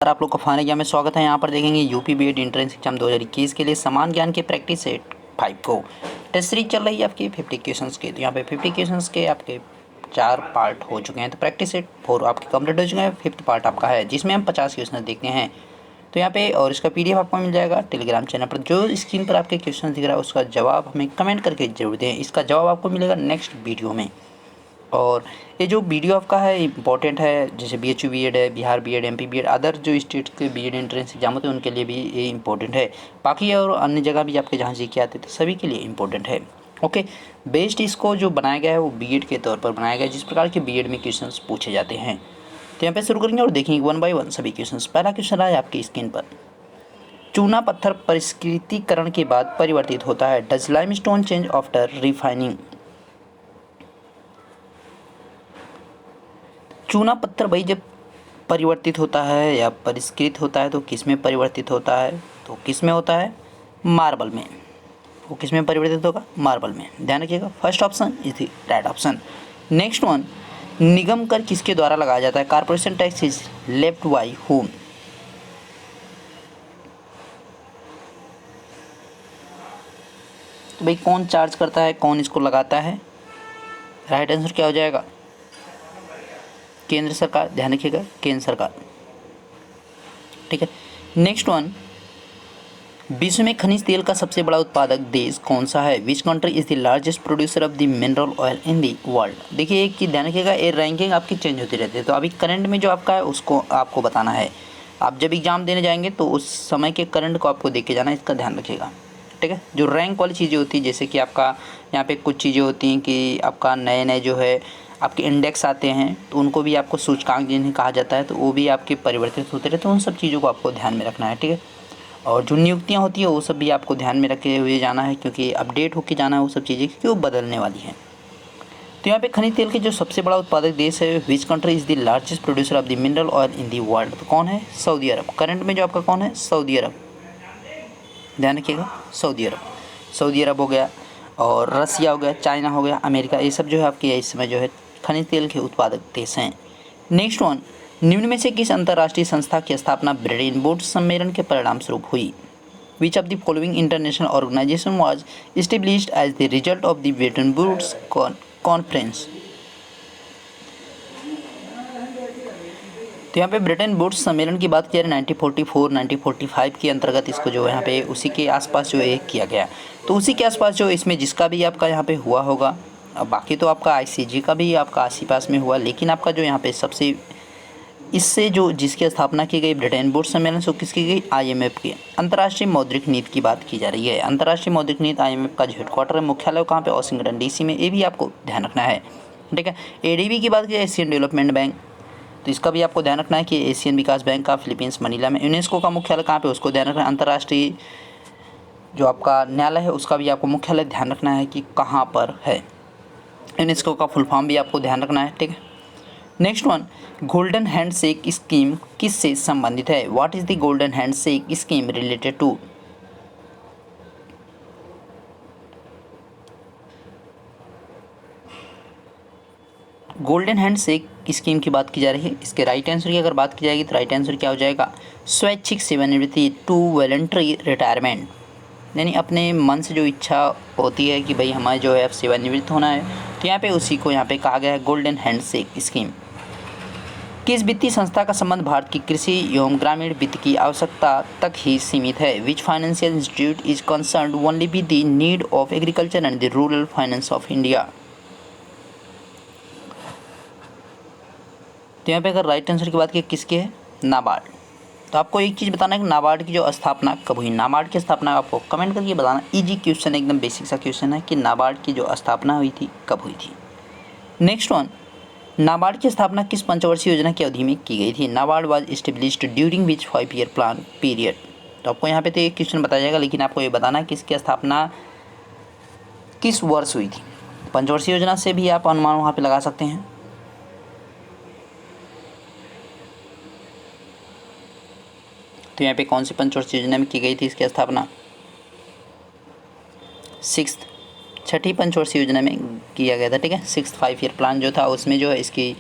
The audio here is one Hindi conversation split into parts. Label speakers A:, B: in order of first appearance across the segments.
A: नमस्कार, आप लोग का फाना में स्वागत है। यहाँ पर देखेंगे यूपी बीएड एंट्रेंस एग्जाम 2021 के लिए समान ज्ञान के प्रैक्टिस सेट 5 को टेस्ट सीरीज चल रही है आपकी 50 क्वेश्चंस के। तो यहाँ पे 50 क्वेश्चंस के आपके 4 पार्ट हो चुके हैं। तो प्रैक्टिस सेट 4 आपके कंप्लीट हो चुके हैं। 5th पार्ट आपका है जिसमें हम 50 क्वेश्चन देखते हैं। तो यहाँ पे और इसका PDF आपको मिल जाएगा टेलीग्राम चैनल पर। जो स्क्रीन पर आपके क्वेश्चन दिख रहा है उसका जवाब हमें कमेंट करके जरूर दें। इसका जवाब आपको मिलेगा नेक्स्ट वीडियो में। और ये जो वीडियो आपका है इम्पॉर्टेंट है, जैसे BHU बीएड है, Bihar BEd, MP BEd, other जो स्टेट के बीएड एंट्रेंस एग्जाम होते हैं उनके लिए भी ये इम्पोर्टेंट है। बाकी और अन्य जगह भी आपके जहाँ जीके आते थे सभी के लिए इम्पोर्टेंट है। ओके, बेस्ड इसको जो बनाया गया है वो बीएड के तौर पर बनाया गया है, जिस प्रकार के बीएड में क्वेश्चन पूछे जाते हैं। तो यहाँ पे शुरू करेंगे और देखेंगे 1 बाय 1 सभी क्वेश्चन। पहला क्वेश्चन है आपकी स्क्रीन पर। चूना पत्थर परिष्कृतीकरण के बाद परिवर्तित होता है। Does limestone change after refining. चूना पत्थर भाई जब परिवर्तित होता है या परिष्कृत होता है तो किस में परिवर्तित होता है? तो किस में होता है? मार्बल में। वो किस में परिवर्तित होगा? मार्बल में। ध्यान रखिएगा, first option is the right option. Next one, निगम कर किसके द्वारा लगाया जाता है? Corporation tax is left by whom. तो भाई कौन चार्ज करता है, कौन इसको लगाता है? राइट आंसर क्या हो जाएगा? केंद्र सरकार। ध्यान रखिएगा, केंद्र सरकार। ठीक है। नेक्स्ट वन, विश्व में खनिज तेल का सबसे बड़ा उत्पादक देश कौन सा है? Which country is the largest producer of the mineral oil in the world. देखिए एक चीज़ ध्यान रखिएगा, ये रैंकिंग आपकी चेंज होती रहती है। तो अभी करंट में जो आपका है उसको आपको बताना है। आप जब एग्जाम देने जाएंगे तो उस समय के करंट को आपको देख के जाना है, इसका ध्यान रखिएगा। ठीक है। जो रैंक वाली चीज़ें होती है, जैसे कि आपका यहाँ पे कुछ चीज़ें होती हैं कि आपका नए नए जो है आपके इंडेक्स आते हैं, तो उनको भी आपको सूचकांक जिन्हें कहा जाता है, तो वो भी आपके परिवर्तित होते रहते हैं। उन सब चीज़ों को आपको ध्यान में रखना है। ठीक है। और जो नियुक्तियाँ होती है वो सब भी आपको ध्यान में रखे हुए जाना है, क्योंकि अपडेट होकर जाना है वो सब चीज़ें, क्योंकि वो बदलने वाली हैं। तो यहाँ पे खनिज तेल के जो सबसे बड़ा उत्पादक देश है, which country is the largest producer of the mineral oil in the world. तो कौन है? सऊदी अरब। करंट में जो आपका कौन है? सऊदी अरब। ध्यान रखिएगा, सऊदी अरब। सऊदी अरब हो गया, और रसिया हो गया, चाइना हो गया, अमेरिका, ये सब जो है आपके इस समय जो है खनिज तेल के उत्पादक देश हैं। नेक्स्ट वन, निम्न में से किस अंतर्राष्ट्रीय संस्था की स्थापना ब्रेटन वुड्स सम्मेलन के परिणाम स्वरूप हुई? Which of the following international organisation was established as the result of the Bretton Woods conference. तो यहाँ पे ब्रेटन वुड्स सम्मेलन की बात किया 1944 1945 के अंतर्गत इसको जो है यहाँ पे उसी के आसपास जो है किया गया। तो उसी के आसपास जो इसमें जिसका भी आपका यहाँ पे हुआ होगा, बाकी तो आपका ICG का भी आपका आस पास में हुआ, लेकिन आपका जो यहाँ पे सबसे इससे जो जिसकी स्थापना की गई ब्रेटन वुड्स सम्मेलन से किसकी गई? IMF की। अंतर्राष्ट्रीय मौद्रिक नीति की बात की जा रही है। अंतर्राष्ट्रीय मौद्रिक नीति IMF का जो हेडक्वार्टर है, मुख्यालय कहाँ पे? वाशिंगटन DC में। ये भी आपको ध्यान रखना है। ठीक है। ADB की बात की जाए, एशियन डेवलपमेंट बैंक, तो इसका भी आपको ध्यान रखना है कि एशियन विकास बैंक का फिलीपींस मनीला में। यूनेस्को का मुख्यालय कहाँ पे? उसको ध्यान रखना है। अंतर्राष्ट्रीय जो आपका न्यायालय है उसका भी आपको मुख्यालय ध्यान रखना है कि कहाँ पर है। यूनेस्को का फुल फॉर्म भी आपको ध्यान रखना है। ठीक है। Next one, golden handshake scheme किससे संबंधित है? What is the golden handshake scheme related to? Golden handshake scheme की बात की जा रही है। इसके राइट आंसर की अगर बात की जाएगी तो राइट आंसर क्या हो जाएगा? स्वैच्छिक सेवानिवृत्ति, टू वॉलंटरी रिटायरमेंट। यानी अपने मन से जो इच्छा होती है कि भाई हमारे जो है अब सेवानिवृत्त होना है, तो यहाँ पे उसी को यहाँ पे कहा गया है गोल्डन हैंडशेक स्कीम। किस वित्तीय संस्था का संबंध भारत की कृषि एवं ग्रामीण वित्त की आवश्यकता तक ही सीमित है? Which financial institute is concerned only with the need of agriculture and the rural finance of India. तो यहाँ पे अगर राइट आंसर की बात की किसकी है? नाबार्ड। तो आपको एक चीज़ बताना है कि नाबार्ड की जो स्थापना कब हुई? नाबार्ड की स्थापना आपको कमेंट करके बताना। इजी क्वेश्चन, एकदम बेसिक सा क्वेश्चन है कि नाबार्ड की जो स्थापना हुई थी कब हुई थी। नेक्स्ट वन, नाबार्ड की स्थापना किस पंचवर्षीय योजना की अवधि में की गई थी? NABARD was established during which 5-year plan period. तो आपको यहाँ पे तो एक क्वेश्चन बताया जाएगा, लेकिन आपको ये बताना है कि इसकी स्थापना किस वर्ष हुई थी। पंचवर्षीय योजना से भी आप अनुमान वहाँ पे लगा सकते हैं। तो यहाँ पे कौन सी पंचवर्षीय योजना में की गई थी इसकी स्थापना? 6th, छठी पंचवर्षीय योजना में किया गया था। ठीक है। 6th 5-year प्लान जो था उसमें जो है इसकी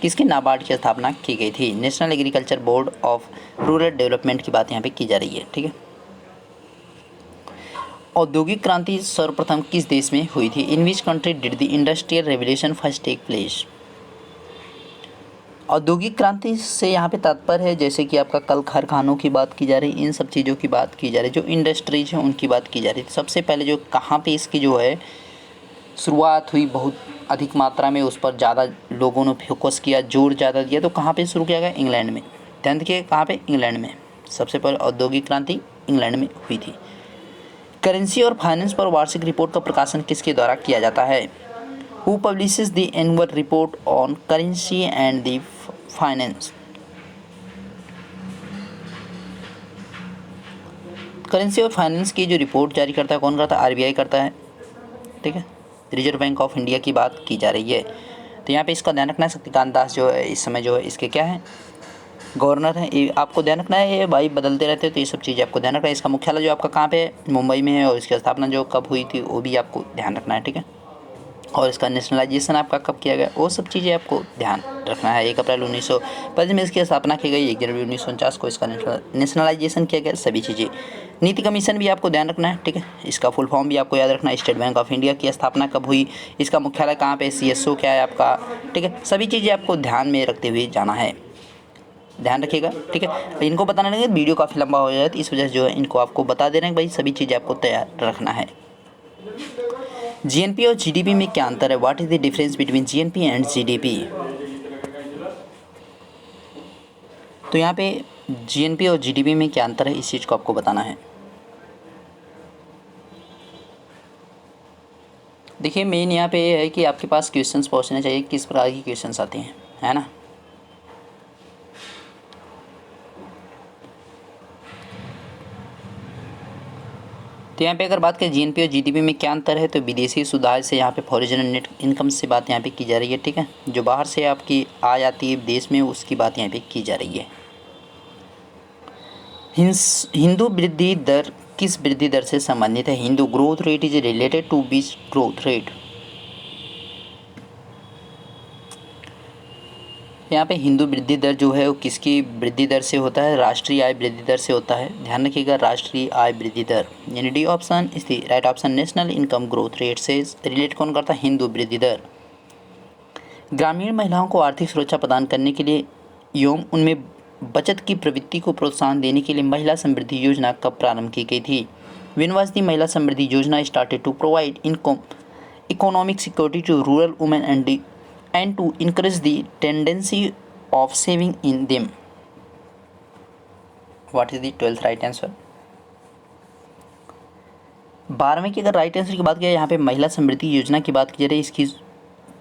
A: किसके नाबार्ड की स्थापना की गई थी? National agriculture board of rural development की बात यहाँ पे की जा रही है। ठीक है। औद्योगिक क्रांति सर्वप्रथम किस देश में हुई थी? In which country did the industrial revolution first take place? औद्योगिक क्रांति से यहाँ पे तात्पर्य है जैसे कि आपका कल कारखानों की बात की जा रही है, इन सब चीज़ों की बात की जा रही है, जो इंडस्ट्रीज हैं उनकी बात की जा रही है। सबसे पहले जो कहाँ पे इसकी जो है शुरुआत हुई, बहुत अधिक मात्रा में उस पर ज़्यादा लोगों ने फोकस किया, जोर ज़्यादा दिया, तो कहाँ पे शुरू किया गया? इंग्लैंड में। ध्यान रखिए कहाँ पे? इंग्लैंड में। सबसे पहले औद्योगिक क्रांति इंग्लैंड में हुई थी। करेंसी और फाइनेंस पर वार्षिक रिपोर्ट का प्रकाशन किसके द्वारा किया जाता है? Who publishes the annual report on currency and the finance? Currency और फाइनेंस की जो रिपोर्ट जारी करता है कौन करता है? आरबीआई करता है। ठीक है। रिजर्व बैंक ऑफ इंडिया की बात की जा रही है। तो यहाँ पे इसका ध्यान रखना है, शक्तिकांत दास जो है इस समय जो है इसके क्या है? गवर्नर है। ये आपको ध्यान रखना है, ये भाई बदलते रहते हैं तो ये सब चीज़ें आपको ध्यान रखना है। इसका मुख्यालय जो आपका कहाँ पे है? मुंबई में है। और इसकी स्थापना जो कब हुई थी वो भी आपको ध्यान रखना है। ठीक है। और इसका नेशनलाइजेशन आपका कब किया गया वो सब चीज़ें आपको ध्यान रखना है। 1 अप्रैल 1925 में इसकी स्थापना की गई। 1 जनवरी 1949 को इसका नेशनलाइजेशन किया गया। सभी चीज़ें। नीति कमीशन भी आपको ध्यान रखना है। ठीक है। इसका फुल फॉर्म भी आपको याद रखना है। स्टेट बैंक ऑफ इंडिया की स्थापना कब हुई, इसका मुख्यालय कहाँ पे, CSO क्या है आपका। ठीक है। सभी चीज़ें आपको ध्यान में रखते हुए जाना है, ध्यान रखिएगा। ठीक है। इनको बताने लगे वीडियो काफ़ी लंबा हो जाए तो इस वजह से जो है इनको आपको बता दे रहे हैं भाई, सभी चीज़ें आपको तैयार रखना है। जीएनपी और जीडीपी में क्या अंतर है? What is the difference between GNP and GDP? तो यहाँ पे जीएनपी और जीडीपी में क्या अंतर है, इस चीज़ को आपको बताना है। देखिए मेन यहाँ पे ये है कि आपके पास क्वेश्चंस पहुँचने चाहिए, किस प्रकार की क्वेश्चंस आते हैं, है ना। तो यहाँ पे अगर बात करें जीएनपी और जीडीपी में क्या अंतर है, तो विदेशी सुधार से यहाँ पे फॉरेन नेट इनकम से बात यहाँ पे की जा रही है। ठीक है। जो बाहर से आपकी आ जाती है देश में, उसकी बात यहाँ पे की जा रही है। हिंदू वृद्धि दर किस वृद्धि दर से संबंधित है? Hindu growth rate is related to which growth rate? यहाँ पे हिंदू वृद्धि दर जो है वो किसकी वृद्धि दर से होता है? राष्ट्रीय आय वृद्धि दर से होता है। ध्यान रखिएगा, राष्ट्रीय आय वृद्धि दर, यानी D option is the right option. National income growth rate से रिलेट कौन करता है? हिंदू वृद्धि दर। ग्रामीण महिलाओं को आर्थिक सुरक्षा प्रदान करने के लिए एवं उनमें बचत की प्रवृत्ति को प्रोत्साहन देने के लिए महिला समृद्धि योजना कब प्रारंभ की गई थी? When was the Mahila Samriddhi Yojana started to provide economic security to rural women and to encourage the tendency of saving in them? What is the 12th right answer? 12वें की अगर राइट आंसर की बात किया, यहाँ पे महिला समृद्धि योजना की बात की जा रही है। इसकी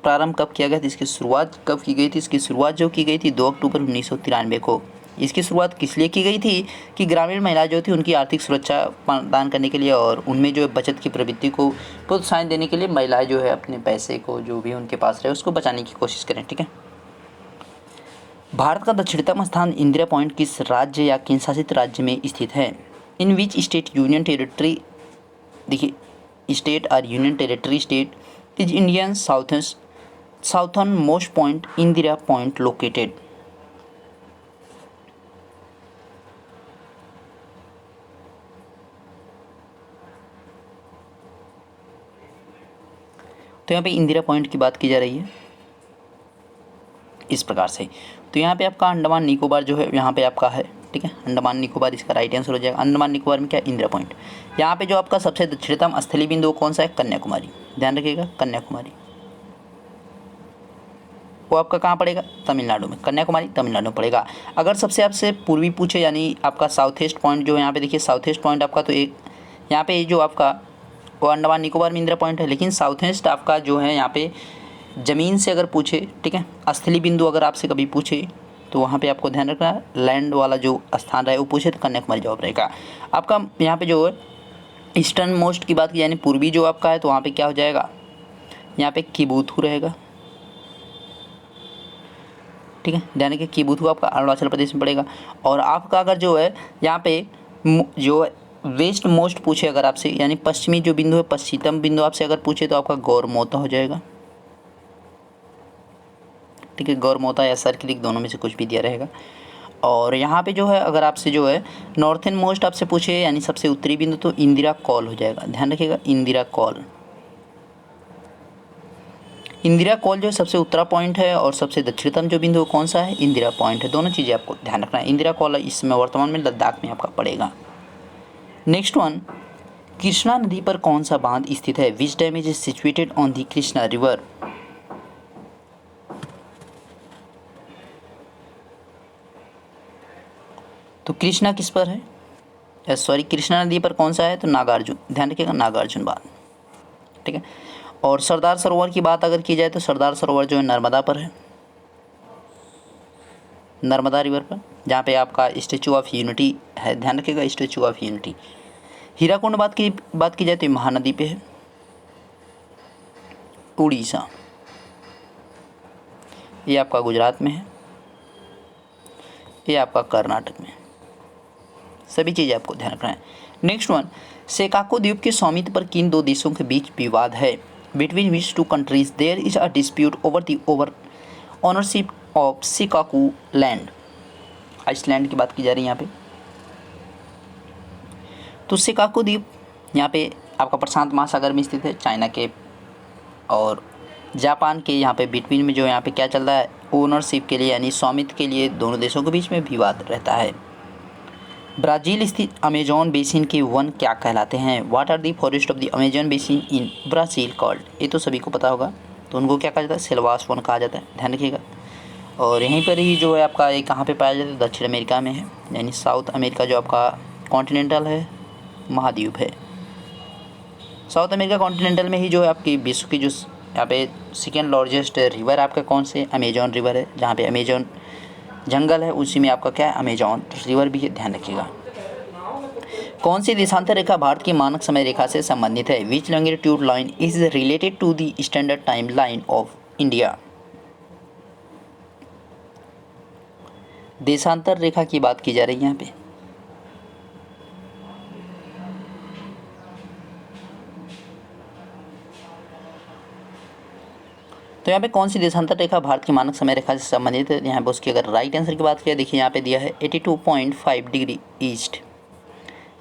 A: प्रारंभ कब किया गया था? इसकी शुरुआत कब की गई थी? इसकी शुरुआत जो की गई थी 2 अक्टूबर 1993 को। इसकी शुरुआत किस लिए की गई थी? कि ग्रामीण महिला जो थी उनकी आर्थिक सुरक्षा प्रदान करने के लिए और उनमें जो है बचत की प्रवृत्ति को प्रोत्साहन देने के लिए महिलाएं जो है अपने पैसे को जो भी उनके पास रहे उसको बचाने की कोशिश करें। ठीक है। भारत का दक्षिणतम स्थान इंदिरा पॉइंट किस राज्य या केंद्र शासित राज्य में स्थित है? इन विच स्टेट यूनियन टेरिटरी, देखिए स्टेट और union territory state is Indian southern most point Indira point located? तो यहाँ पे इंदिरा पॉइंट की बात की जा रही है इस प्रकार से। तो यहाँ पे आपका अंडमान निकोबार जो है यहाँ पे आपका है। ठीक है। अंडमान निकोबार इसका राइट आंसर हो जाएगा। अंडमान निकोबार में क्या? इंदिरा पॉइंट। यहाँ पे जो आपका सबसे दक्षिणतम स्थलीय बिंदु कौन सा है? कन्याकुमारी। ध्यान रखिएगा, कन्याकुमारी। वो आपका कहाँ पड़ेगा? तमिलनाडु में। कन्याकुमारी तमिलनाडु में पड़ेगा। अगर सबसे आपसे पूर्वी पूछे, यानी आपका साउथ ईस्ट पॉइंट जो यहाँ पे देखिए, साउथ ईस्ट पॉइंट आपका तो एक यहाँ पे जो आपका वो अंडमान निकोबार में इंदिरा पॉइंट है, लेकिन साउथ ईस्ट आपका जो है यहाँ पे ज़मीन से अगर पूछे, ठीक है, स्थलीय बिंदु अगर आपसे कभी पूछे तो वहाँ पे आपको ध्यान रखना, लैंड वाला जो स्थान रहे वो पूछे तो कन्याकुमारी जवाब रहेगा आपका। यहाँ पे जो है ईस्टर्न मोस्ट की बात की, यानी पूर्वी जो आपका है, तो वहाँ पे क्या हो जाएगा? यहाँ पे किबुथु रहेगा। ठीक है। ध्यान रखिए, किबुथु आपका अरुणाचल प्रदेश में पड़ेगा। और आपका अगर जो है यहाँ पे जो वेस्ट मोस्ट पूछे अगर आपसे, यानी पश्चिमी जो बिंदु है, पश्चिमतम बिंदु आपसे अगर पूछे तो आपका गौरमोता हो जाएगा। ठीक ठीक है, गौरमोता या सर क्रीक दोनों में से कुछ भी दिया रहेगा। और यहाँ पे जो है अगर आपसे जो है नॉर्थन मोस्ट आपसे पूछे यानी सबसे उत्तरी बिंदु तो इंदिरा कॉल हो जाएगा, ध्यान रखिएगा इंदिरा कॉल। इंदिरा कॉल जो सबसे उत्तरा पॉइंट है और सबसे दक्षिणतम जो बिंदु कौन सा है, इंदिरा पॉइंट है। दोनों चीज़ें आपको ध्यान रखना है। इंदिरा कॉल इसमें वर्तमान में लद्दाख में आपका पड़ेगा। नेक्स्ट वन, कृष्णा नदी पर कौन सा बांध स्थित है, which dam is situated on the Krishna river. तो कृष्णा किस पर है, सॉरी कृष्णा नदी पर कौन सा है, तो नागार्जुन, ध्यान रखिएगा नागार्जुन बांध, ठीक है। और सरदार सरोवर की बात अगर की जाए तो सरदार सरोवर जो है नर्मदा पर है, नर्मदा रिवर पर, जहाँ पे आपका स्टैचू ऑफ यूनिटी है, ध्यान रखिएगा स्टैचू ऑफ यूनिटी। हीराकुंड बात की जाए तो महानदी पे है, उड़ीसा, ये आपका गुजरात में है, ये आपका कर्नाटक में। सभी चीज़ें आपको ध्यान रखना है। नेक्स्ट वन, सेकाको द्वीप के स्वामित्व पर किन दो देशों के बीच विवाद है, between which two countries there is a dispute over the ownership of Senkaku land. Island की बात की जा रही है यहाँ पे। तो शिकाकू द्वीप यहाँ पे आपका प्रशांत महासागर में स्थित है, चाइना के और जापान के यहाँ पे बिटवीन में जो यहाँ पे क्या चल रहा है, ओनरशिप के लिए यानी स्वामित्व के लिए दोनों देशों के बीच में विवाद रहता है। ब्राज़ील स्थित अमेजॉन बेसिन के वन क्या कहलाते हैं, what are the forest of the Amazon basin in Brazil called. ये तो सभी को पता होगा, तो उनको क्या कहा जाता है, सिल्वास वन कहा जाता है, ध्यान रखिएगा। और यहीं पर ही जो है आपका ये कहाँ पे पाया जाता है, दक्षिण अमेरिका में है, यानी साउथ अमेरिका जो आपका कॉन्टिनेंटल है, महाद्वीप है। साउथ अमेरिका कॉन्टिनेंटल में ही जो है आपकी विश्व की जो यहाँ पे सेकेंड लार्जेस्ट रिवर आपका कौन से, अमेजॉन रिवर है, जहाँ पे अमेजॉन जंगल है उसी में आपका क्या है, अमेजॉन रिवर भी है, ध्यान रखिएगा। कौन सी देशांतर रेखा भारत की मानक समय रेखा से संबंधित है, which longitude line is related to the standard time line of India. देशांतर रेखा की बात की जा रही है यहाँ पे। तो यहाँ पे कौन सी देशांतर रेखा भारत की मानक समय रेखा से संबंधित है, यहाँ पे उसकी अगर राइट आंसर की बात किया, देखिए यहाँ पे दिया है 82.5 डिग्री ईस्ट।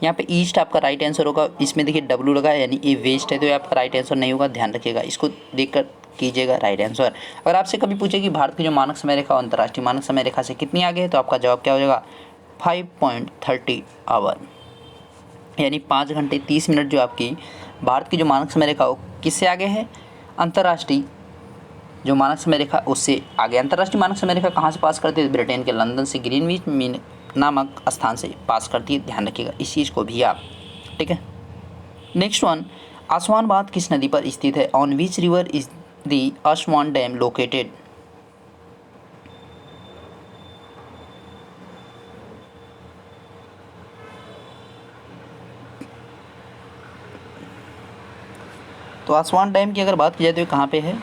A: यहाँ पे ईस्ट आपका राइट आंसर होगा, इसमें देखिए डब्ल्यू लगा है यानी ये वेस्ट है, तो ये आपका राइट आंसर नहीं होगा, ध्यान रखिएगा, इसको देखकर कीजिएगा राइट आंसर। अगर आपसे कभी पूछे कि भारत की जो मानक समय रेखा अंतर्राष्ट्रीय मानक समय रेखा से कितनी आगे है, तो आपका जवाब क्या हो जाएगा, 5.30 आवर, यानी 5 घंटे 30 मिनट जो आपकी भारत की जो मानक समय रेखा हो किससे आगे है, अंतर्राष्ट्रीय जो मानक समय रेखा उससे आगे। अंतर्राष्ट्रीय मानक समय रेखा कहाँ से पास करती है, ब्रिटेन के लंदन से ग्रीनविच मीन नामक स्थान से पास करती है, ध्यान रखिएगा इस चीज़ को भी आप, ठीक है। नेक्स्ट वन, आसवान बांध किस नदी पर स्थित है, on which river is the आसवान dam located. तो आसवान डैम की अगर बात की जाए तो कहाँ पे है,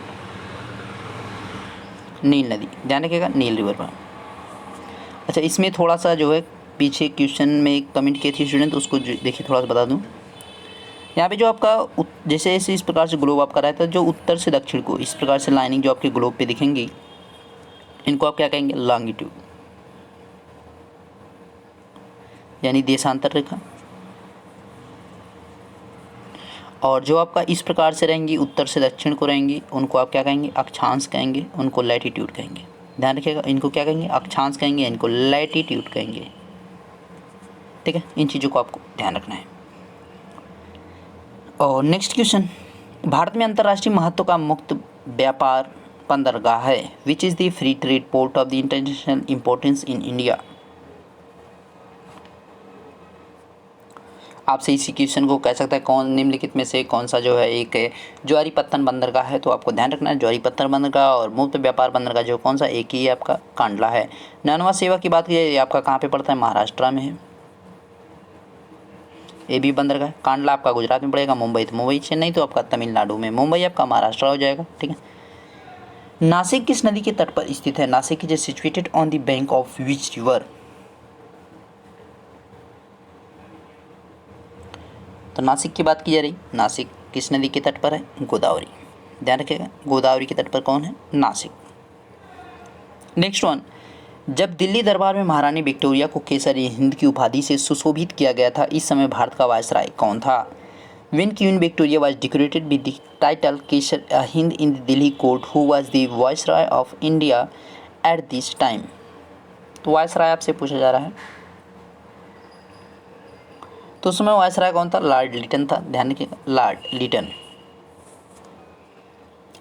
A: नील नदी, ध्यान रखिएगा नील रिवर पर। अच्छा, इसमें थोड़ा सा जो है पीछे क्वेश्चन में कमेंट किए थे स्टूडेंट, तो उसको देखिए थोड़ा सा बता दूं। यहाँ पे जो आपका जैसे ऐसे इस प्रकार से ग्लोब आपका रहता है, जो उत्तर से दक्षिण को इस प्रकार से लाइनिंग जो आपके ग्लोब पे दिखेंगी, इनको आप क्या कहेंगे, लॉन्गिट्यूड, यानी देशांतर रेखा। और जो आपका इस प्रकार से रहेंगी उत्तर से दक्षिण को रहेंगी, उनको आप क्या कहेंगे, अक्षांश कहेंगे, उनको लैटिट्यूड कहेंगे, ध्यान रखिएगा, इनको क्या कहेंगे, अक्षांश कहेंगे, इनको लैटिट्यूड कहेंगे, ठीक है। इन चीज़ों को आपको ध्यान रखना है। और नेक्स्ट क्वेश्चन, भारत में अंतर्राष्ट्रीय महत्व का मुक्त व्यापार बंदरगाह है, which is the free trade port of the international importance in India. आपसे इसी क्वेश्चन को कह सकता है कौन निम्नलिखित में से कौन सा जो है एक ज्वारी पत्तन बंदरगाह है, तो आपको ध्यान रखना है ज्वारी पत्तन बंदरगाह और मुक्त व्यापार बंदरगाह जो कौन सा, एक ही आपका कांडला है। नैनवा सेवा की बात की जाए, आपका कहाँ पे पड़ता है, महाराष्ट्र में है, ये भी बंदरगाह। कांडला आपका गुजरात में पड़ेगा, मुंबई तो मुंबई, चेन्नई तो आपका तमिलनाडु में, मुंबई आपका महाराष्ट्र हो जाएगा, ठीक है। नासिक किस नदी के तट पर स्थित है, Nashik is situated on the bank of which river. तो नासिक की बात की जा रही, नासिक किस नदी के तट पर है, गोदावरी, ध्यान रखिएगा गोदावरी के तट पर कौन है, नासिक। नेक्स्ट वन, जब दिल्ली दरबार में महारानी विक्टोरिया को केसर हिंद की उपाधि से सुशोभित किया गया था, इस समय भारत का वायसराय कौन था? When Queen Victoria was decorated with the title Kesar Hind in the Delhi court, who was the viceroy of India at this time? तो वायसराय आपसे पूछा जा रहा है, तो उस समय वायसराय कौन था? लॉर्ड लिटन था, ध्यान रखिएगा, लॉर्ड लिटन।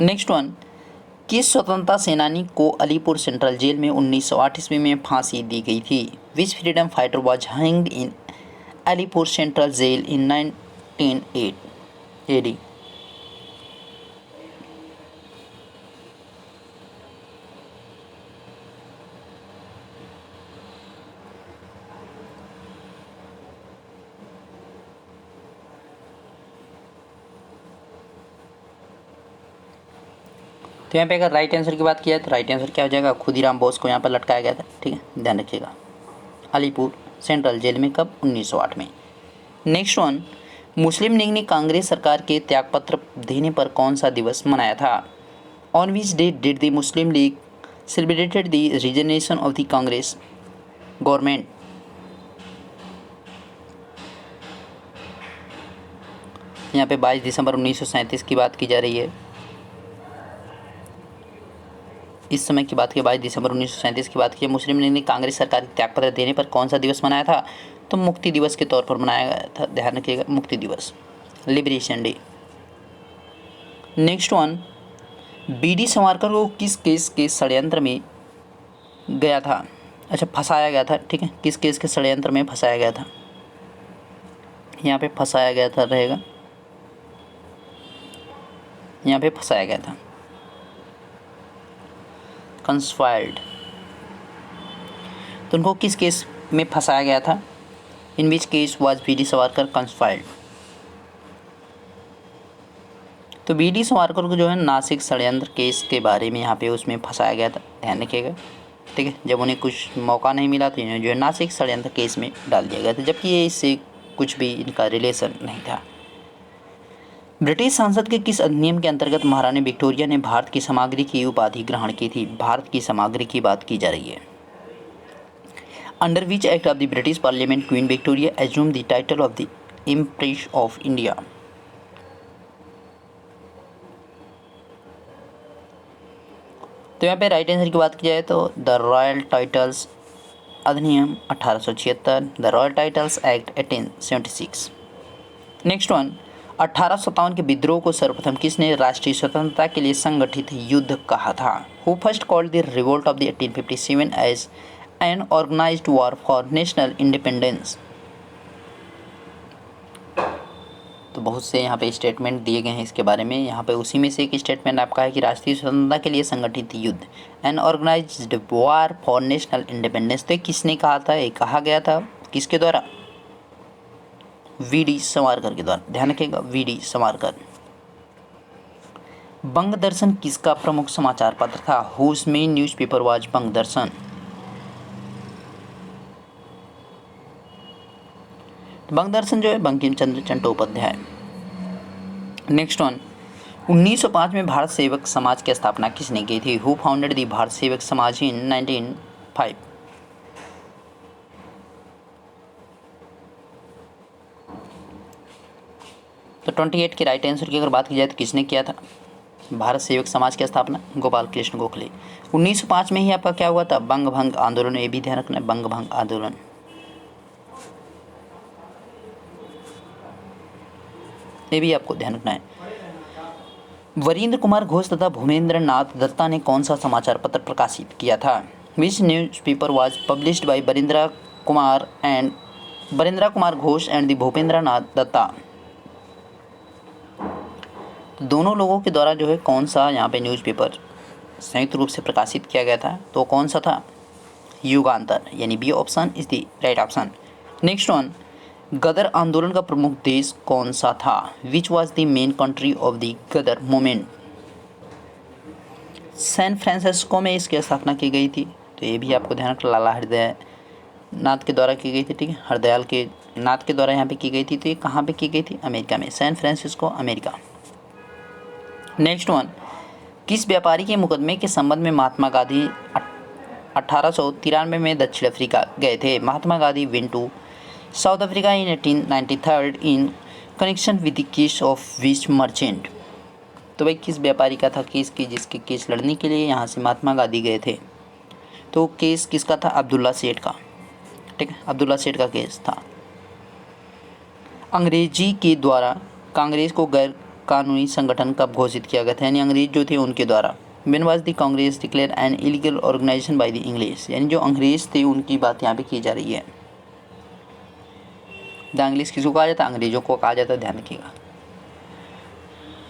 A: नेक्स्ट वन, किस स्वतंत्रता सेनानी को अलीपुर सेंट्रल जेल में 1908 ईस्वी में फांसी दी गई थी? Which freedom fighter was hanged in Alipore central jail in 1908 AD? तो यहाँ पे अगर राइट आंसर की बात किया तो राइट आंसर क्या हो जाएगा? खुदीराम बोस को यहाँ पर लटकाया गया था। ठीक है, ध्यान रखिएगा, अलीपुर सेंट्रल जेल में कब? 1908 में। नेक्स्ट वन, मुस्लिम लीग ने कांग्रेस सरकार के त्यागपत्र देने पर कौन सा दिवस मनाया था? On which date did the Muslim League celebrated the resignation of the Congress government? यहाँ पे 22 दिसंबर 1937 की बात की जा रही है। इस समय की बात की, 22 दिसंबर 1937 की बात की। मुस्लिम लीग ने कांग्रेस सरकार के त्यागपत्र देने पर कौन सा दिवस मनाया था? तो मुक्ति दिवस के तौर पर मनाया गया था, ध्यान रखिएगा, मुक्ति दिवस, liberation day. Next one, BD Savarkar को किस केस के षड्यंत्र में गया था? अच्छा, फंसाया गया था। ठीक है, किस केस के षड्यंत्र में फंसाया गया था? यहाँ पे फंसाया गया था रहेगा, यहाँ पे फंसाया गया था, कंस्पायर्ड। तो उनको किस केस में फंसाया गया था? In which case was BD Savarkar conspired? तो बीडी सावरकर को जो है नासिक षड्यंत्र केस के बारे में यहाँ पे उसमें फंसाया गया था, ध्यान रखिएगा। ठीक है, जब उन्हें कुछ मौका नहीं मिला तो इन्हें जो है नासिक षड्यंत्र केस में डाल दिया गया था, जबकि ये इससे कुछ भी इनका रिलेशन नहीं था। ब्रिटिश संसद के किस अधिनियम के अंतर्गत महारानी विक्टोरिया ने भारत की सामग्री की उपाधि ग्रहण की थी? भारत की सामग्री की बात की जा रही है। Under which act of the British parliament queen Victoria assume the title of the empress of India? तो यहाँ पे राइट आंसर की बात की जाए तो द रॉयल टाइटल्स अधिनियम 1876, the royal titles act 1876। Next one, 1857 के विद्रोह को सर्वप्रथम किसने राष्ट्रीय स्वतंत्रता के लिए संगठित युद्ध कहा था? Who first called the revolt of the 1857 as an organised war for national independence? तो बहुत से यहाँ पे स्टेटमेंट दिए गए हैं इसके बारे में। यहाँ पे उसी में से एक स्टेटमेंट आपका है कि राष्ट्रीय स्वतंत्रता के लिए संगठित युद्ध, an organised war for national independence. तो किसने कहा था? ये कहा गया था किसके द्वारा? वीडी सावरकर के द्वारा, ध्यान रखिएगा, वीडी सावरकर। बंग दर्शन किसका प्रमुख समाचार पत्र था? हुज मेन न्यूज़पेपर वाज बंग दर्शन? बंग दर्शन जो है बंकिम चंद्र चट्टोपाध्याय। नेक्स्ट वन, 1905 में भारत सेवक समाज की स्थापना किसने की थी? हु फाउंडेड द भारत सेवक समाज इन 1905? तो 28 के राइट आंसर की अगर बात की जाए तो किसने किया था भारत सेवक समाज की स्थापना? गोपाल कृष्ण गोखले। 1905 में ही आपका क्या हुआ था? बंग भंग आंदोलन। ये भी ध्यान रखना है, बंग भंग आंदोलन। ये भी आपको ध्यान रखना है। वरींद्र कुमार घोष तथा भूपेंद्र नाथ दत्ता ने कौन सा समाचार पत्र प्रकाशित किया था? Which newspaper was published by Barindra Kumar Ghosh and the Bhupendra Nath Dutta? दोनों लोगों के द्वारा जो है कौन सा यहाँ पे न्यूज़पेपर संयुक्त रूप से प्रकाशित किया गया था? तो कौन सा था? युगांतर, यानी B option is the right option. Next one, Ghadar आंदोलन का प्रमुख देश कौन सा था? Which was the main country of the Ghadar movement? San Francisco में इसकी स्थापना की गई थी। तो ये भी आपको ध्यान रखना, लाला हृदय नाथ के द्वारा की गई थी। ठीक है, हरदयाल के नाथ के द्वारा यहाँ पे की गई थी। तो ये कहाँ पे की गई थी? अमेरिका में, San Francisco, America. Next one, किस व्यापारी के मुकदमे के संबंध में महात्मा गांधी 1893 में दक्षिण अफ्रीका गए थे। Mahatma Gandhi went to South Africa in 1893 in connection with the case of which merchant. तो भाई किस व्यापारी का था केस की जिसके केस लड़ने के लिए यहाँ से महात्मा गांधी गए थे? तो केस किसका था? अब्दुल्ला सेठ का। ठीक है, अब्दुल्ला सेठ का केस था। अंग्रेजी के द्वारा कांग्रेस को गैर कानूनी संगठन कब घोषित किया गया था? यानी अंग्रेज जो थे उनके द्वारा। When was the Congress declare an illegal organisation by the English? यानी जो अंग्रेज थे उनकी बात यहाँ पे की जा रही है। द इंग्लिश किसको कहा जाता है? अंग्रेजों को कहा जाता है, ध्यान रखिएगा।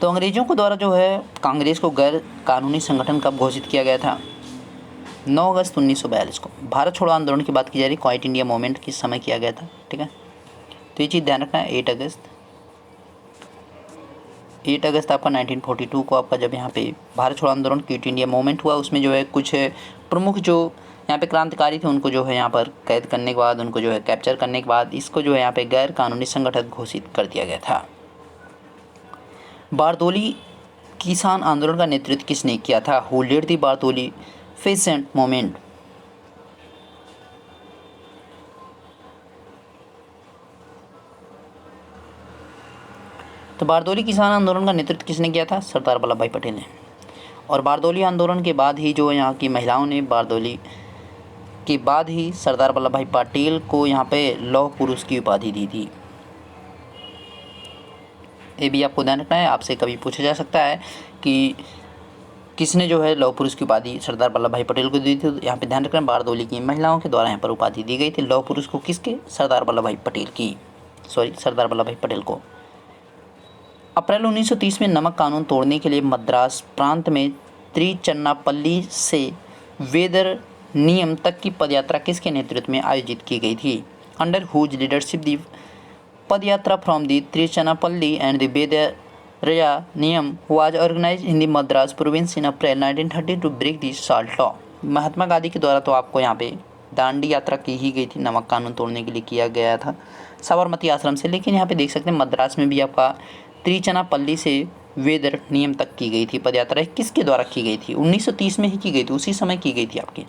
A: तो अंग्रेजों के द्वारा जो है कांग्रेस को गैर कानूनी संगठन कब घोषित किया गया था? 9 अगस्त 1942 को। भारत छोड़ो आंदोलन की बात की जा रही, क्वाइट इंडिया मूवमेंट किस समय किया गया था? ठीक है, तो ये चीज़ ध्यान रखना है। 8 अगस्त आपका 1942 को आपका जब यहाँ पे भारत छोड़ो आंदोलन क्विट इंडिया मूवमेंट हुआ, उसमें जो है कुछ प्रमुख जो यहाँ पे क्रांतिकारी थे उनको जो है यहाँ पर कैद करने के बाद, उनको जो है कैप्चर करने के बाद इसको जो है यहाँ पे गैर कानूनी संगठन घोषित कर दिया गया था। बारदोली किसान आंदोलन का नेतृत्व किसने किया था? Who led the Bardoli peasant movement? तो बारदोली किसान आंदोलन का नेतृत्व किसने किया था? सरदार वल्लभ भाई पटेल ने। और बारदोली आंदोलन के बाद ही जो यहाँ की महिलाओं ने बारदोली के बाद ही सरदार वल्लभ भाई पटेल को यहाँ पे लौह पुरुष की उपाधि दी थी। ये भी आपको ध्यान रखना है, आपसे कभी पूछा जा सकता है कि किसने जो है लौह पुरुष की उपाधि सरदार वल्लभ भाई पटेल को दी थी। तो यहाँ पे ध्यान रखना, बारदोली की महिलाओं के द्वारा यहाँ पर उपाधि दी गई थी लौह पुरुष को। किसके? सरदार वल्लभ भाई पटेल को। अप्रैल 1930 में नमक कानून तोड़ने के लिए मद्रास प्रांत में त्रिचन्नापल्ली से वेदर नियम तक की पदयात्रा किसके नेतृत्व में आयोजित की गई थी? Under whose leadership the padyatra from the Trichinopoly and the Vedaranyam was organise in the Madras province in April 1930 to break the salt law. Mahatma Gandhi के द्वारा तो आपको यहाँ पे दांडी यात्रा की ही गई थी, नमक कानून तोड़ने के लिए किया गया था साबरमती आश्रम से। लेकिन यहाँ पे देख सकते हैं मद्रास में भी आपका त्रिचन्नापल्ली से वेदर नियम तक की गई थी पदयात्रा। किसके द्वारा की गई थी? 1930 में ही की गई थी, उसी समय की गई थी आपकी।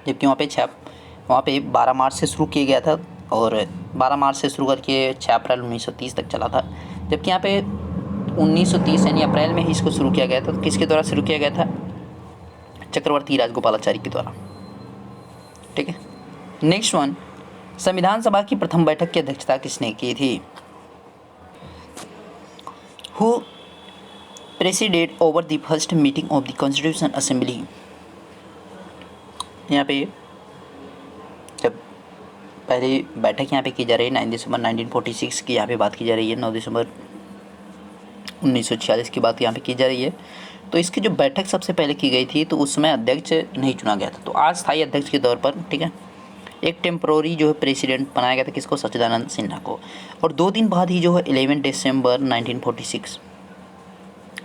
A: जबकि वहाँ पे 12 मार्च से शुरू किया गया था और 12 मार्च से शुरू करके 6 अप्रैल 1930 तक चला था। जबकि यहाँ पे 1930 यानी अप्रैल में ही इसको शुरू किया गया था। तो किसके द्वारा शुरू किया गया था? चक्रवर्ती राजगोपालाचारी के द्वारा। ठीक है, नेक्स्ट वन, संविधान सभा की प्रथम बैठक की अध्यक्षता किसने की थी? Who preceded over the first meeting of the constitution assembly? यहाँ पे जब पहली बैठक यहाँ पे की जा रही है 9 दिसंबर 1946 की यहाँ पे बात की जा रही है, 9 दिसंबर 1946 की बात यहाँ पे की जा रही है। तो इसकी जो बैठक सबसे पहले की गई थी तो उस समय अध्यक्ष नहीं चुना गया था, तो अस्थायी अध्यक्ष के तौर पर, ठीक है, एक टेम्प्रोरी जो है प्रेसिडेंट बनाया गया था। किसको? सच्चिदानंद सिन्हा को। और 2 दिन बाद ही जो है 11 दिसंबर 1946,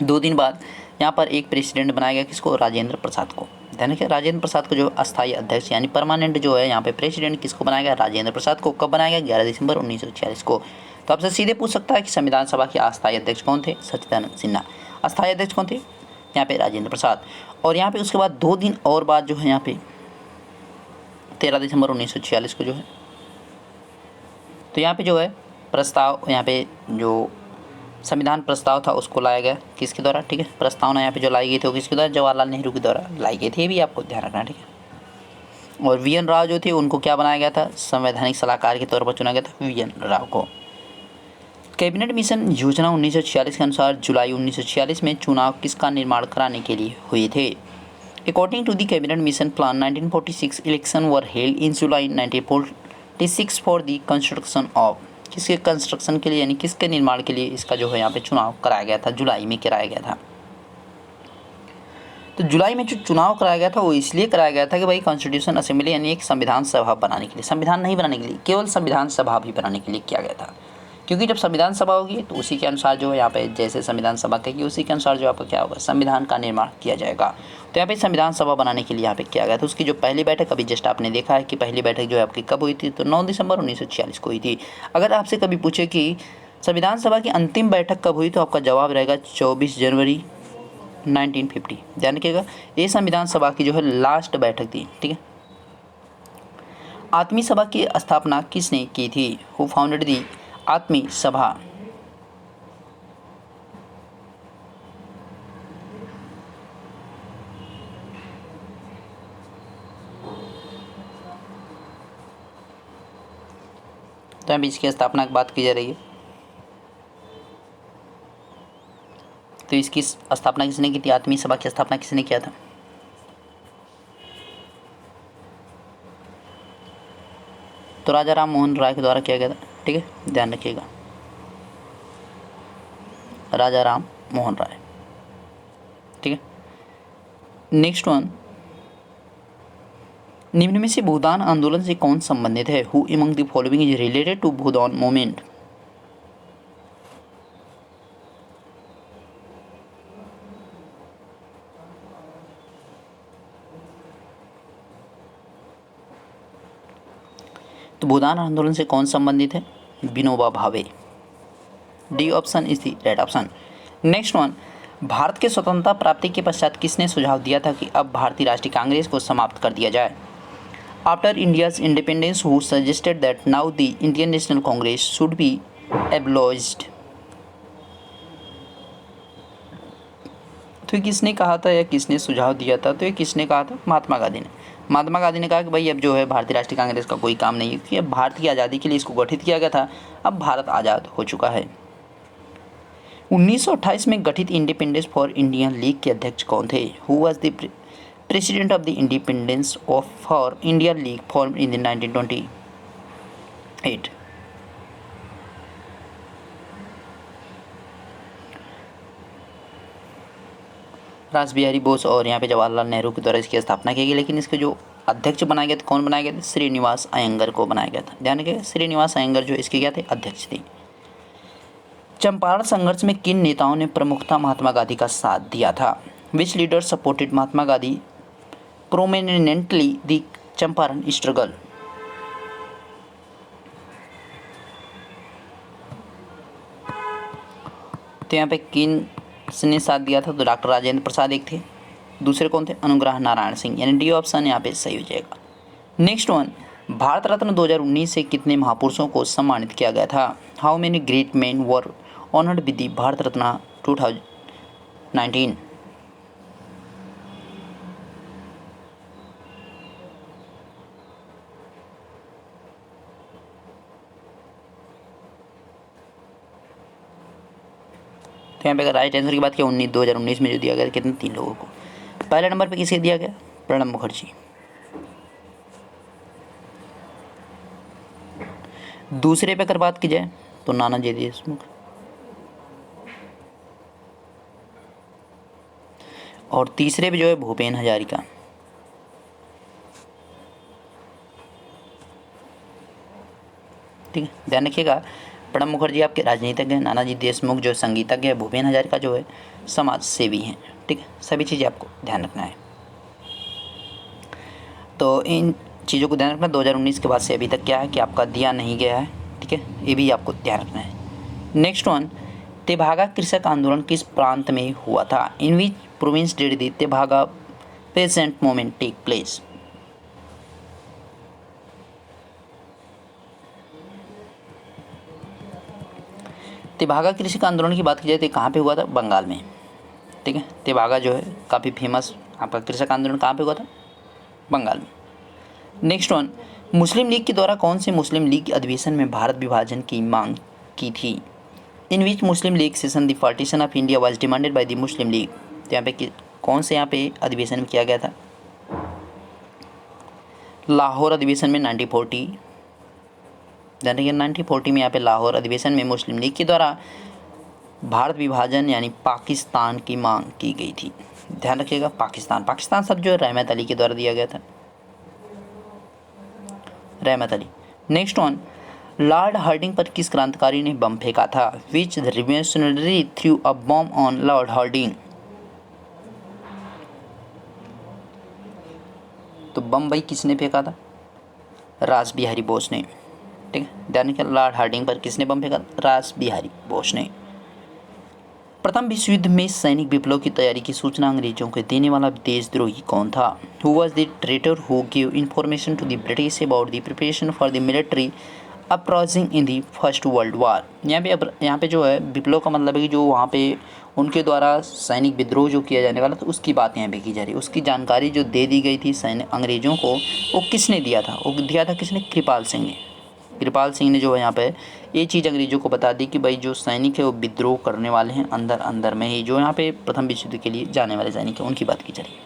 A: 2 दिन बाद यहाँ पर एक प्रेसिडेंट बनाया गया। किसको? राजेंद्र प्रसाद को। ध्यान रखिए, राजेंद्र प्रसाद को जो अस्थायी अध्यक्ष यानी परमानेंट जो है यहाँ पे प्रेसिडेंट किसको बनाया गया? राजेंद्र प्रसाद को। कब बनाया गया? 11 दिसंबर 1946 को। तो आपसे सीधे पूछ सकता है कि संविधान सभा के अस्थायी अध्यक्ष कौन थे? सच्चिदानंद सिन्हा। अस्थायी अध्यक्ष कौन थे? यहाँ पे राजेंद्र प्रसाद। और यहाँ पे उसके बाद 2 दिन और बाद जो है यहाँ पे 13 दिसंबर 1946 को जो है, तो यहाँ पे जो है प्रस्ताव, यहाँ पे जो संविधान प्रस्ताव था उसको लाया गया। किसके द्वारा? ठीक है, प्रस्तावना यहाँ पे जो लाई गई थी वो किसके द्वारा? जवाहरलाल नेहरू के द्वारा लाई गई थी। ये भी आपको ध्यान रखना है, ठीक है। और वी एन राव जो थे उनको क्या बनाया गया था? संवैधानिक सलाहकार के तौर पर चुना गया था वी एन राव को। कैबिनेट मिशन योजना 1946 के अनुसार जुलाई 1946 में चुनाव किसका निर्माण कराने के लिए हुए थे? According to the cabinet mission plan 1946 election were held in July 1946 for the construction of, किसके कंस्ट्रक्शन के लिए यानी किसके निर्माण के लिए इसका जो है यहाँ पे चुनाव कराया गया था? जुलाई में कराया गया था। तो जुलाई में जो चुनाव कराया गया था वो इसलिए कराया गया था कि भाई कॉन्स्टिट्यूशन असेंबली यानी एक संविधान सभा बनाने के लिए, संविधान नहीं बनाने के लिए, केवल संविधान सभा भी बनाने के लिए किया गया था। क्योंकि जब संविधान सभा होगी तो उसी के अनुसार जो है यहाँ पे जैसे संविधान सभा कहेगी उसी के अनुसार जो आपका क्या होगा? संविधान का निर्माण किया जाएगा। तो यहाँ पे संविधान सभा बनाने के लिए यहाँ पे किया गया था। उसकी जो पहली बैठक अभी जस्ट आपने देखा है कि पहली बैठक जो है आपकी कब हुई थी? तो 9 दिसंबर 1946 को हुई थी। अगर आपसे कभी पूछे कि संविधान सभा की अंतिम बैठक कब हुई तो आपका जवाब रहेगा 24 जनवरी 1950। ध्यान रखिएगा, ये संविधान सभा की जो है लास्ट बैठक थी। ठीक है, आत्मीय सभा की स्थापना किसने की थी? हु फाउंडेड दी आत्मीय सभा? तो यहाँ इसकी स्थापना की बात की जा रही है। तो इसकी स्थापना किसने की थी? आत्मीय सभा की स्थापना किसने किया था? तो राजा राम मोहन राय के द्वारा किया गया था। ठीक है, ध्यान रखिएगा, राजा राम मोहन राय। ठीक है, नेक्स्ट वन, निम्न में से भूदान आंदोलन से कौन संबंधित है? Who among the following is related to Bhoodan movement? तो भूदान आंदोलन से कौन संबंधित है? Vinoba Bhave. D option is the right option. Next one, Bharat के स्वतंत्रता प्राप्ति के पश्चात किसने सुझाव दिया था कि अब भारतीय राष्ट्रीय कांग्रेस को समाप्त कर दिया जाए? After India's independence who suggested that now the Indian National Congress should be abolished? तो ये किसने कहा था या किसने सुझाव दिया था? तो ये किसने कहा था? महात्मा गांधी ने। महात्मा गांधी ने कहा कि भाई अब जो है भारतीय राष्ट्रीय कांग्रेस का कोई काम नहीं है, क्योंकि अब भारत की आज़ादी के लिए इसको गठित किया गया था, अब भारत आज़ाद हो चुका है। 1928 में गठित इंडिपेंडेंस फॉर इंडियन लीग के अध्यक्ष कौन थे? Who was the president of the independence of for Indian league form in the 1928? रास बिहारी बोस और यहाँ पे जवाहरलाल नेहरू के द्वारा इसकी स्थापना की गई, लेकिन इसके जो अध्यक्ष बनाए गए थे, कौन बनाए गए थे? श्रीनिवास अयंगर को बनाया गया था। ध्यान रखिएगा, श्रीनिवास अयंगर जो इसके क्या थे? अध्यक्ष थे। चंपारण संघर्ष में किन नेताओं ने प्रमुखता महात्मा गांधी का साथ दिया था? Which leader supported Mahatma Gandhi prominently the Champaran struggle? तो यहाँ पे किन ने साथ दिया था? तो डॉक्टर राजेंद्र प्रसाद एक थे, दूसरे कौन थे? अनुग्रह नारायण सिंह, यानी डी ऑप्शन यहाँ पे सही हो जाएगा। नेक्स्ट वन, भारत रत्न 2019 से कितने महापुरुषों को सम्मानित किया गया था? How many great man were honoured with the Bharat Ratna 2019? तो यहाँ पे अगर राइट आंसर की बात किया 2019 में जो दिया गया कितने? 3 लोगों को। पहले नंबर पे किसे दिया गया? प्रणब मुखर्जी। दूसरे पे अगर बात की जाए तो नानाजी देशमुख, और तीसरे पे जो है भूपेन हजारिका। ठीक है, ध्यान रखिएगा, प्रणब मुखर्जी आपके राजनीतिज्ञ हैं, नानाजी देशमुख जो संगीतज्ञ है, भूपेन हजारिका जो है समाज सेवी हैं। ठीक है, सभी चीज़ें आपको ध्यान रखना है। तो इन चीज़ों को ध्यान रखना। 2019 के बाद से अभी तक क्या है कि आपका दिया नहीं गया है। ठीक है, ये भी आपको ध्यान रखना है। नेक्स्ट वन, तेभागा कृषक आंदोलन किस प्रांत में हुआ था? In which province did the Tebhaga peasant movement take place? Tebhaga कृषक आंदोलन की बात की जाए तो कहाँ पे हुआ था? बंगाल में। ठीक है, तेभागा जो है काफ़ी फेमस आपका कृषक आंदोलन कहाँ पे हुआ था? बंगाल में। नेक्स्ट वन, मुस्लिम लीग के द्वारा कौन से मुस्लिम लीग अधिवेशन में भारत विभाजन की मांग की थी? In which Muslim League session the partition of India was demanded by the Muslim League? तो यहाँ पे कौन से यहाँ पे अधिवेशन में किया गया था? लाहौर अधिवेशन में 1940। ध्यान रखिए 1940 में यहाँ पे लाहौर अधिवेशन में मुस्लिम लीग के द्वारा भारत विभाजन यानी पाकिस्तान की मांग की गई थी। ध्यान रखिएगा, पाकिस्तान, पाकिस्तान शब्द जो है रहमत अली के द्वारा दिया गया था, Rahmat Ali. Next one, Lord Hardinge पर किस क्रांतिकारी ने बम फेंका था? Which revolutionary threw a bomb on Lord Hardinge? तो बम भाई किसने फेंका था? रास बिहारी बोस ने। ठीक है, ध्यान रखिए, लॉर्ड हार्डिंग पर किसने बम फेंका? रास बिहारी बोस ने। प्रथम विश्व युद्ध में सैनिक विप्लव की तैयारी की सूचना अंग्रेजों को देने वाला देशद्रोही कौन था? Who was the traitor who give information to the British about the preparation for the military uprising in the first world war? यहाँ पे जो है विप्लव का मतलब है कि जो वहाँ पे उनके द्वारा सैनिक विद्रोह जो किया जाने वाला था उसकी बात यहाँ पे की जा रही है। उसकी जानकारी जो दे दी गई थी सैनिक अंग्रेज़ों को, वो किसने दिया था? वो दिया था किसने? कृपाल सिंह ने। कृपाल सिंह ने जो है यहाँ पे ये चीज़ अंग्रेज़ों को बता दी कि भाई जो सैनिक है वो विद्रोह करने वाले हैं अंदर अंदर में ही। जो यहाँ पे प्रथम विश्व युद्ध के लिए जाने वाले सैनिक हैं उनकी बात की जा रही है।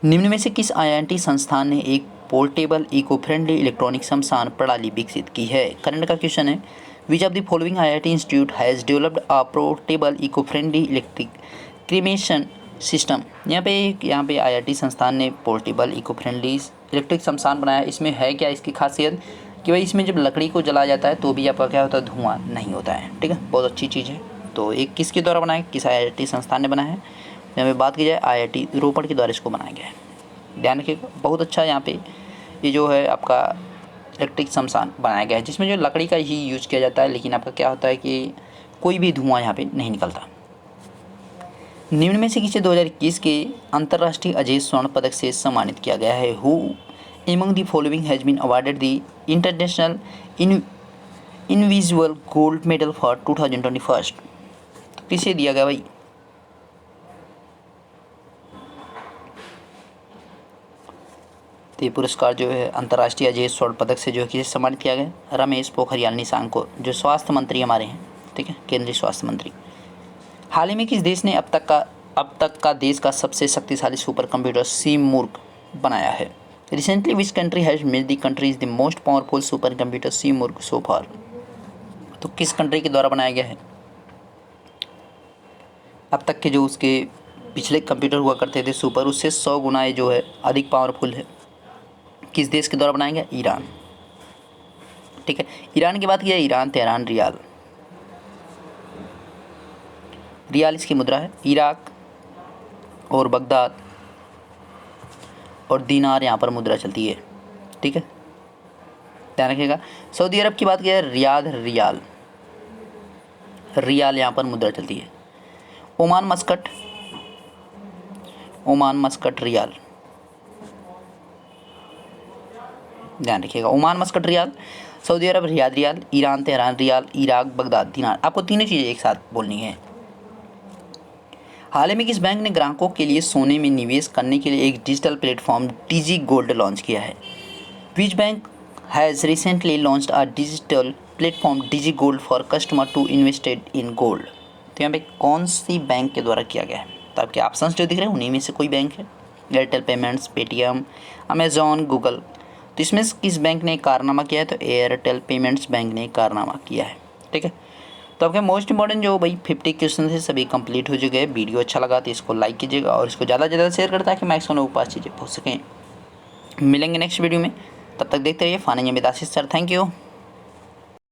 A: निम्न में से किस IIT संस्थान ने एक पोर्टेबल इको फ्रेंडली इलेक्ट्रॉनिक शमशान प्रणाली विकसित की है? करंट का क्वेश्चन है। Which of the following IIT institute has developed a portable eco friendly electric cremation system? यहाँ पे IIT संस्थान ने पोर्टेबल इको फ्रेंडली इलेक्ट्रिक शमशान बनाया। इसमें है क्या इसकी खासियत कि भाई इसमें जब लकड़ी को जलाया जाता है तो भी आपका क्या होता है? धुआं नहीं होता है। ठीक है, बहुत अच्छी चीज़ है। तो एक किसके द्वारा बनाया, किस IIT संस्थान ने बनाया है? यहाँ पे बात की जाए IIT रोपड़ के द्वारा इसको बनाया गया है। ध्यान रखिएगा, बहुत अच्छा यहाँ पे ये जो है आपका इलेक्ट्रिक शमशान बनाया गया है जिसमें जो लकड़ी का ही यूज किया जाता है, लेकिन आपका क्या होता है कि कोई भी धुआं यहाँ पे नहीं निकलता। निम्न में से किसे 2021 के अंतर्राष्ट्रीय अजय स्वर्ण पदक से सम्मानित किया गया है? Who among the following has been awarded the international invisible gold medal for 2021? किसे दिया गया भाई? तो ये पुरस्कार जो है अंतर्राष्ट्रीय अजय स्वर्ण पदक से जो है किसे सम्मानित किया गया? रमेश पोखरियाल निशंक को, जो स्वास्थ्य मंत्री हमारे हैं। ठीक है, केंद्रीय स्वास्थ्य मंत्री। हाल ही में किस देश ने अब तक का देश का सबसे शक्तिशाली सुपर कंप्यूटर सीमूर्ग बनाया है? Recently which country has made the country is the most powerful super computer Simorgh so far? तो किस कंट्री के द्वारा बनाया गया है? अब तक के जो उसके पिछले कंप्यूटर हुआ करते थे सुपर, उससे 100 गुना जो है अधिक पावरफुल है। किस देश के द्वारा बनाया गया? ईरान। ठीक है, ईरान की बात की जाए, ईरान, तेहरान, रियाल इसकी मुद्रा है। इराक और बगदाद और दीनार यहाँ पर मुद्रा चलती है। ठीक है, ध्यान रखिएगा। सऊदी अरब की बात की जाए, रियाद, रियाल यहाँ पर मुद्रा चलती है। Oman Muscat, rial. ध्यान रखिएगा, Oman Muscat rial, Saudi Arab Riyadh rial, Iran Tehran rial, Iraq Baghdad dinar. आपको तीनों चीज़ें एक साथ बोलनी है। हाल ही में किस बैंक ने ग्राहकों के लिए सोने में निवेश करने के लिए एक digital platform Digi Gold launch किया है? Which bank has recently launched a digital platform Digi Gold for customer to invested in gold? तो यहाँ पे कौन सी बैंक के द्वारा किया गया है? तो आपके ऑप्शंस जो दिख रहे हैं उन्हीं में से कोई बैंक है। Airtel payments, Paytm, Amazon, Google. तो इसमें किस बैंक ने कारनामा किया है? तो एयरटेल पेमेंट्स बैंक ने कारनामा किया है। ठीक है, तो आपके मोस्ट इंपॉर्टेंट जो भाई 50 क्वेश्चन थे सभी कंप्लीट हो चुके हैं। वीडियो अच्छा लगा तो इसको लाइक कीजिएगा और इसको ज़्यादा से ज़्यादा शेयर करें ताकि मैक्सिमम लोगों के पास चीज़ें पहुँच सकें। मिलेंगे नेक्स्ट वीडियो में, तब तक देखते रहिए फानी अमित आशीष सर। Thank you.